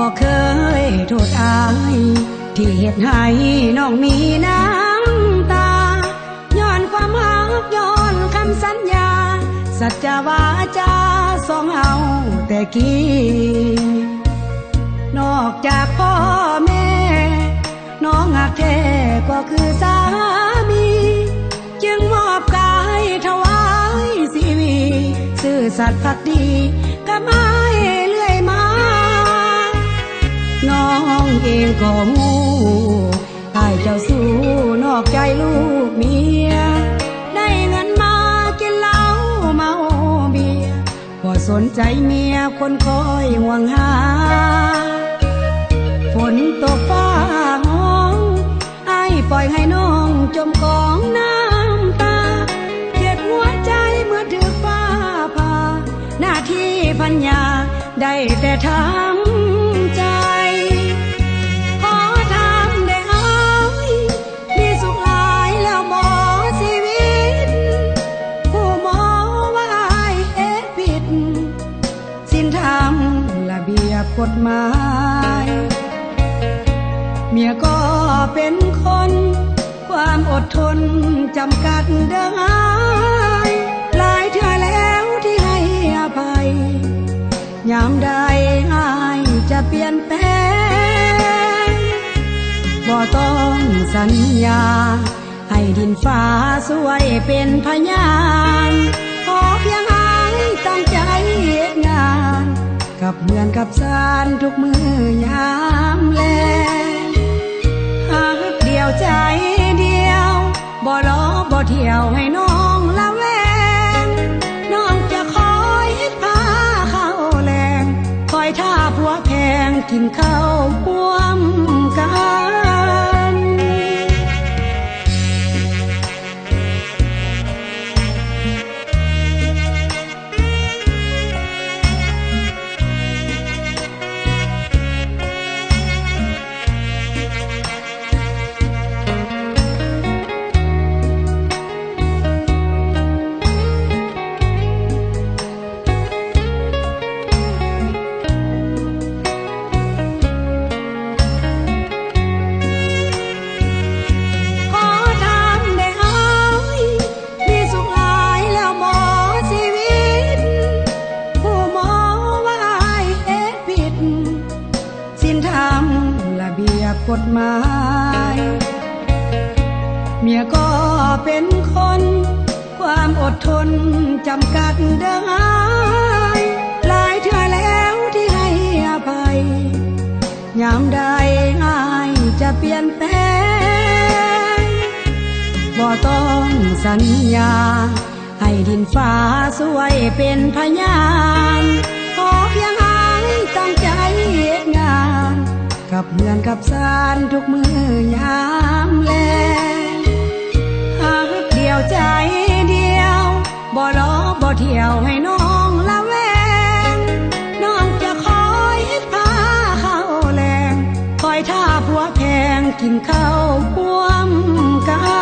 บอกเคยโทษอายที่เหตุให้น้องมีน้ำตาย้อนความรักย้อนคำสัญญาสัจจวาจาสองเอาแต่กี้นอกจากพ่อแม่น้องหักแท้ก็คือสามีจึงมอบกายถวายชีวิตซื่อสัตย์ภักดีกับอ้ายเรื่อยมาน้องเองก็มูอ้ายเจ้าสู้นอกใจลูกเมียได้เงินมากินเหล้าเมาเบียร์บ่สนใจเมียคนคอยห่วงหาฝนตกฟ้าห้องอ้ายปล่อยให้น้องจมกองน้ำตาเจ็บหัวใจเมื่อถึงฟ้าผ่าหน้าที่พัญญาได้แต่ทำใจขอทำได้อ้ายมีสุขหลายแล้วบ่ชีวิตผู้หมอว่าอ้ายเฮ็ดผิดศีลธรรมระเบียบกฎหมายเมียก็เป็นคนความอดทนจำกัดเด้ออ้ายหลายเทื่อแล้วที่ให้อภัยยามใดอ้ายจะเปลี่ยนแปลงบ่ต้องสัญญาให้ดินฟ้าสวยเป็นพยานขอเพียงอ้ายตั้งใจเฮ็ดงานกับเพื่อนกับสานทุกมื้อยามแลหักเดียวใจเดียวบ่ล้อบ่เที่ยวให้น้องละแวงน้องจะคอยพาเข้าแรงคอยท่าผัวแพงกินข้าวร่วมกันกฎหมายเมียก็เป็นคนความอดทนจำกัดเด้ออ้ายหลายเทื่อแล้วที่ให้อภัยยามใดอ้ายจะเปลี่ยนแปลงบ่ต้องสัญญาให้ดินฟ้าสวยเป็นพยานขอเพียงอ้ายตั้งใจเฮ็ดงานกับเพื่อนกับสานทุกมื้อยามแลหักเดียวใจเดียวบ่ล้อบ่เที่ยวให้น้องละแวงน้องจะคอยพาเข้าแรงคอยท่าผัวแพงกินข้าวร่วมกัน